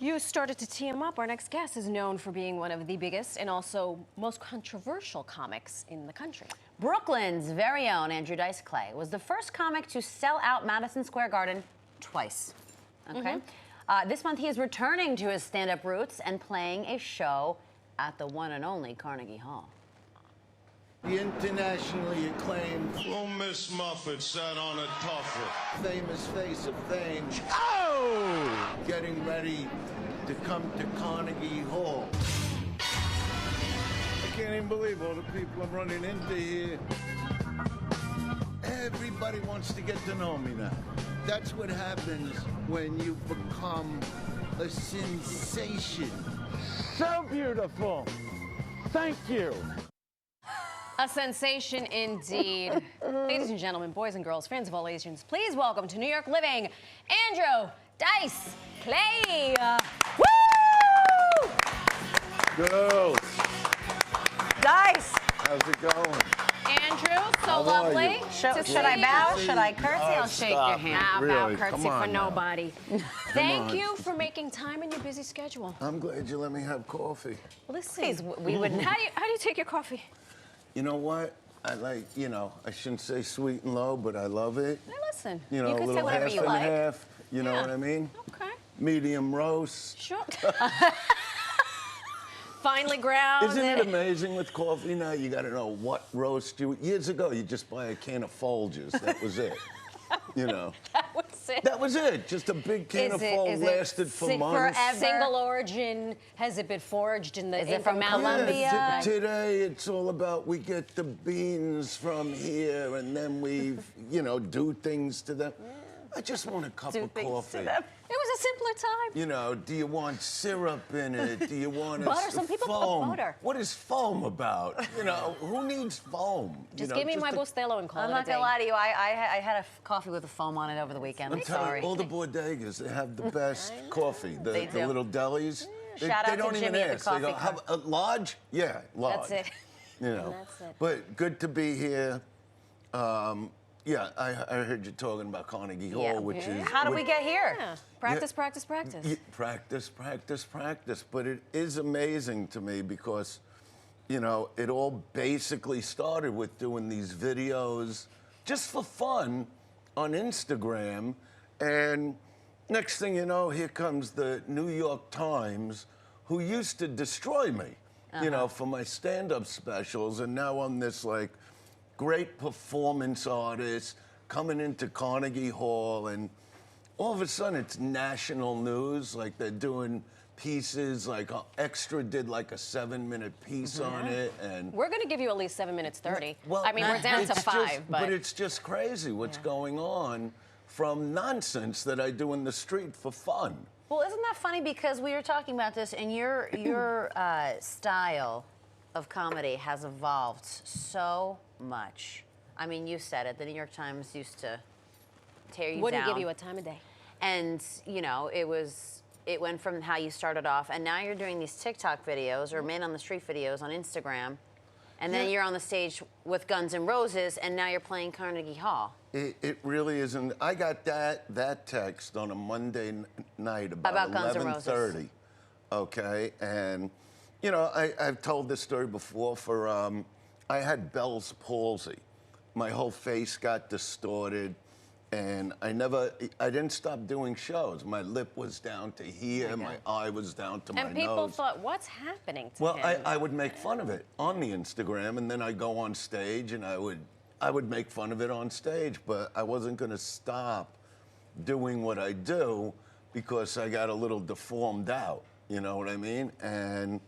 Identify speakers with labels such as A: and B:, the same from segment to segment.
A: You started to tee him up. Our next guest is known for being one of the biggest and also most controversial comics in the country.
B: Brooklyn's very own Andrew Dice Clay was the first comic to sell out Madison Square Garden twice. Okay. This month he is returning to his stand-up roots and playing a show at the one and only Carnegie Hall.
C: The internationally acclaimed
D: Little Miss Muffet sat on a tuffet.
C: famous face of fame, getting ready to come to Carnegie Hall. I can't even believe all the people I'm running into here. Everybody wants to get to know me now. That's what happens when you become a sensation.
E: So beautiful. Thank you.
A: A sensation indeed. Ladies and gentlemen, boys and girls, fans of all Asians, please welcome to New York living, Andrew Dice Clay. Woo!
C: Girls,
B: Dice!
C: how's it going?
A: Andrew, so
C: How are
A: lovely.
C: you?
B: Should
A: to
B: I
A: see
B: bow?
A: you.
B: Should I curtsy? I'll shake your
C: stop
B: hand.
C: it.
A: Bow,
C: Really?
A: curtsy
C: Come on
A: for
C: now.
A: nobody. Thank
C: on.
A: you for making time in your busy schedule.
C: I'm glad you let me have coffee.
A: Listen,
B: Please, we wouldn't.
A: how do you take your coffee?
C: You know what? I like, I shouldn't say sweet and low, but I love it.
A: Hey, listen,
C: You know,
A: you
C: a
A: can say
C: little
A: whatever
C: half
A: you
C: and
A: like.
C: half. You know
A: Yeah.
C: what I mean?
A: Okay,
C: Medium roast.
A: sure. Finely ground.
C: Isn't it amazing with coffee now? You got to know what roast you. Years ago, you just buy a can of Folgers. That was it. You know.
A: That was it.
C: That was it. Just a big can of Folgers lasted for months.
B: forever?
A: Single origin? Has it been foraged in the
B: Is it from
A: Colombia?
B: Colombia?
C: Today, it's all about we get the beans from here, and then we, do things to them. I just want a cup of coffee.
A: It was a simpler time.
C: You know, do you want syrup in it? Do you want
A: Butter. Some people put
C: foam?
A: butter.
C: What is foam about? You know, who needs foam?
A: Just give me my Bustelo and call
B: I'm
A: it
B: not
A: a day.
B: gonna lie to you. I had a coffee with a foam on it over the weekend. I'm
C: I'm telling
B: sorry.
C: you, all the bodegas, they have the best coffee.
B: They
C: The
B: do.
C: little delis.
B: Shout
C: they
B: out to
C: don't even
B: Jimmy at the
C: ask. They go,
B: coffee
C: "Have a large?" Yeah, large.
A: That's it.
C: You know.
A: That's it.
C: But good to be here. Yeah, I heard you talking about Carnegie Hall,
B: Yeah.
C: which is...
B: How did we get here?
A: Yeah. Practice, practice, practice.
C: Practice, practice, practice. But it is amazing to me because, it all basically started with doing these videos just for fun on Instagram. And next thing you know, here comes the New York Times, who used to destroy me, for my stand-up specials. And now I'm this, great performance artist coming into Carnegie Hall, and all of a sudden it's national news. Like they're doing pieces, Extra did a 7-minute piece on it, and
A: We're going to give you at least 7 minutes 30.
C: well,
A: I mean, we're down to
C: it's
A: 5,
C: just,
A: but
C: it's just crazy what's going on from nonsense that I do in the street for fun.
B: Well, isn't that funny? Because we were talking about this, and your style of comedy has evolved so much. I mean, you said it. The New York Times used to tear you
A: wouldn't
B: down.
A: give you a time of day.
B: And, it went from how you started off, and now you're doing these TikTok videos or man on the street videos on Instagram, and then
C: Yeah.
B: you're on the stage with Guns N' Roses, and now you're playing Carnegie Hall.
C: It really isn't. I got that text on a Monday night
B: About Guns N' Roses.
C: 11:30. Okay, and I've told this story before. I had Bell's palsy. My whole face got distorted, and I didn't stop doing shows. My lip was down to here, my eye was down to my nose.
A: And people thought, what's happening to
C: Well,
A: him?
C: I would make fun of it on the Instagram, and then I'd go on stage, and I would make fun of it on stage, but I wasn't going to stop doing what I do because I got a little deformed out, you know what I mean? And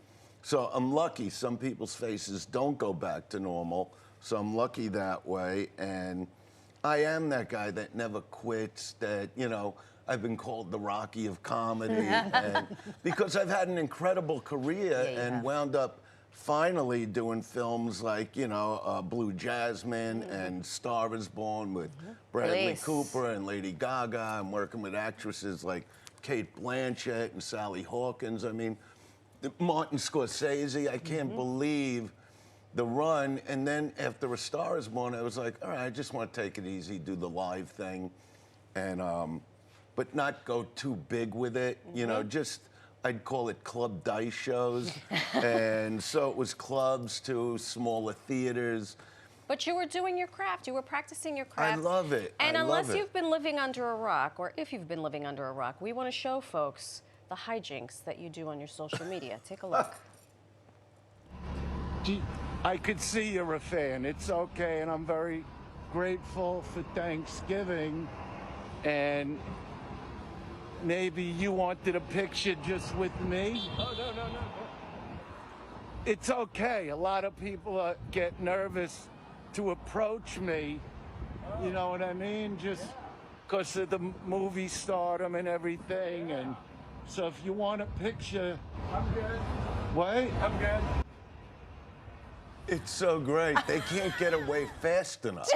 C: so I'm lucky some people's faces don't go back to normal, so I'm lucky that way, and I am that guy that never quits, that, I've been called the Rocky of comedy, and because I've had an incredible career and wound up finally doing films like, Blue Jasmine and Star is Born with Bradley
B: Please.
C: Cooper and Lady Gaga. I'm working with actresses like Kate Blanchett and Sally Hawkins. I mean, Martin Scorsese. I can't believe the run. And then after A Star is Born, I was like, all right, I just want to take it easy, do the live thing, and but not go too big with it. Just I'd call it club dice shows. And so it was clubs to smaller theaters.
A: But you were doing your craft. You were practicing your craft.
C: I love it.
A: And
C: I
A: unless
C: love it.
A: you've been living under a rock, or if you've been living under a rock, we want to show folks the hijinks that you do on your social media. Take a look.
E: I could see you're a fan. It's okay, and I'm very grateful for Thanksgiving. And maybe you wanted a picture just with me? Oh, no. It's okay. A lot of people get nervous to approach me. You know what I mean? Just because of the movie stardom and everything. And so if you want a picture, I'm good. What? I'm good.
C: It's so great. They can't get away fast enough.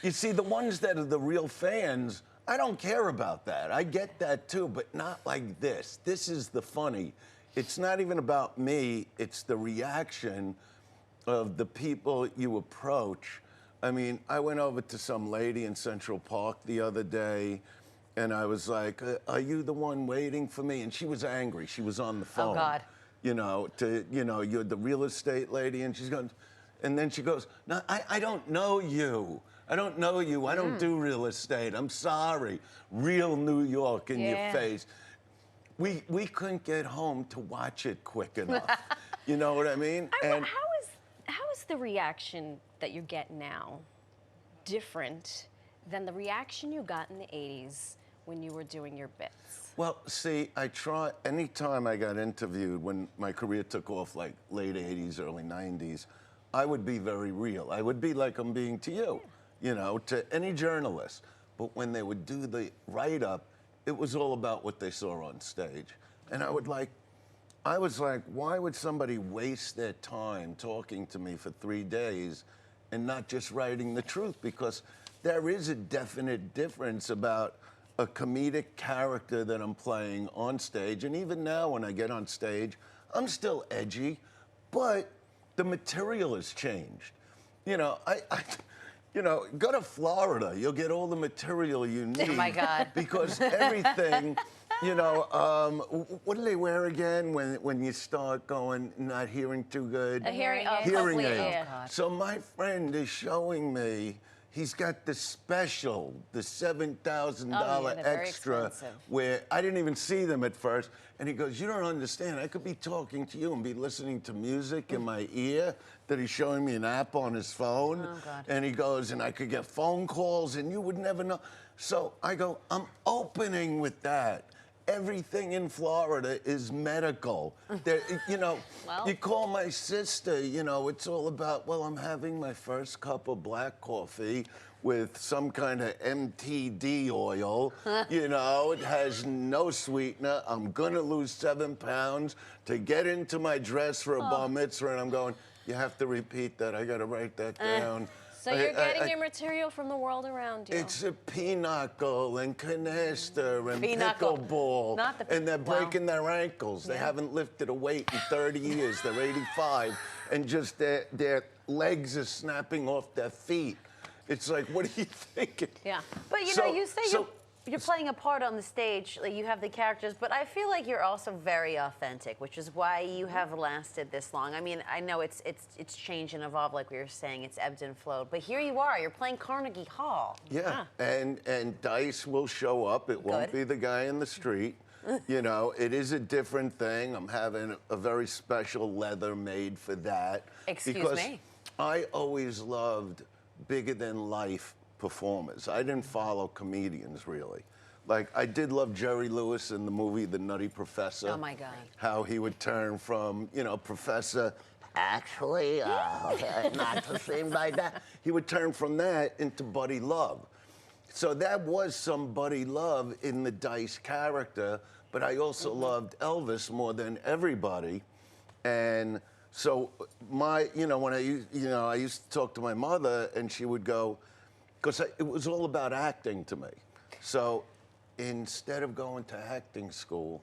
C: You see, the ones that are the real fans, I don't care about that. I get that too, but not like this. This is the funny. It's not even about me, it's the reaction of the people you approach. I mean, I went over to some lady in Central Park the other day, and I was like, are you the one waiting for me? And she was angry. She was on the phone.
B: Oh, God.
C: You're the real estate lady, and she's going, and then she goes, no, I don't know you. I don't know you. I don't do real estate. I'm sorry. Real New York in your face. We couldn't get home to watch it quick enough. You know what I mean?
A: How is the reaction that you get now different than the reaction you got in the 80s when you were doing your bits?
C: Well, see, anytime I got interviewed when my career took off, like late 80s, early 90s, I would be very real. I would be like I'm being to you, you know, to any journalist. But when they would do the write-up, it was all about what they saw on stage. And I was like, why would somebody waste their time talking to me for 3 days and not just writing the truth? Because there is a definite difference about a comedic character that I'm playing on stage. And even now when I get on stage, I'm still edgy, but the material has changed. You know, go to Florida. You'll get all the material you need.
B: Oh, my God.
C: Because everything, you know, what do they wear again when you start going, not hearing too good?
A: A hearing aid.
C: Hearing aid.
A: Yeah.
C: So my friend is showing me, he's got the special, the $7,000
A: they're very
C: extra,
A: expensive.
C: where I didn't even see them at first. And he goes, you don't understand. I could be talking to you and be listening to music in my ear that he's showing me an app on his phone.
B: Oh, God.
C: And he goes, and I could get phone calls and you would never know. So I go, I'm opening with that. Everything in Florida is medical. You know, you call my sister, you know, it's all about, well, I'm having my first cup of black coffee with some kind of MTD oil. You know, it has no sweetener. I'm gonna lose 7 pounds to get into my dress for a bar mitzvah. And I'm going, you have to repeat that. I gotta write that down.
A: So you're getting your material from the world around you.
C: It's a pinochle and canasta and
B: Pinochle.
C: pickleball.
B: Not the
C: and they're breaking their ankles. They haven't lifted a weight in 30 years. They're 85. And just their legs are snapping off their feet. It's like, what are you thinking?
B: Yeah. But you know, you say you're playing a part on the stage, like you have the characters, but I feel like you're also very authentic, which is why you have lasted this long. I mean, I know it's changed and evolved, like we were saying, it's ebbed and flowed, but here you are, you're playing Carnegie Hall.
C: Yeah, and Dice will show up. It won't be the guy in the street. You know, it is a different thing. I'm having a very special leather made for that.
B: Excuse me?
C: I always loved bigger than life performers. I didn't follow comedians really. Like, I did love Jerry Lewis in the movie The Nutty Professor.
B: Oh my God.
C: How he would turn from, you know, professor, actually, not to seem like that. He would turn from that into Buddy Love. So that was some Buddy Love in the Dice character, but I also loved Elvis more than everybody. And so when I used to talk to my mother, and she would go, because it was all about acting to me. So instead of going to acting school,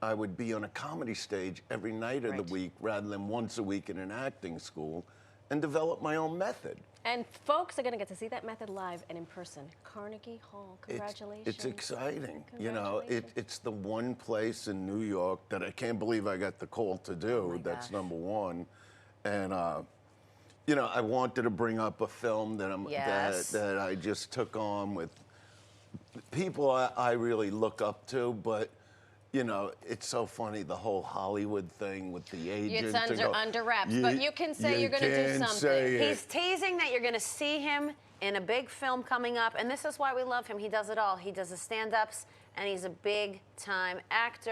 C: I would be on a comedy stage every night of the week rather than once a week in an acting school. and develop my own method.
A: And folks are going to get to see that method live and in person. Carnegie Hall, congratulations.
C: It's exciting. You know, it's the one place in New York that I can't believe I got the call to do. That's number one. And, you know, I wanted to bring up a film that that I just took on with people I really look up to, but you know, it's so funny, the whole Hollywood thing with the agent.
A: It's under wraps, but you can say you're going to do something.
B: He's teasing that you're going to see him in a big film coming up, and this is why we love him. He does it all. He does the stand-ups, and he's a big-time actor.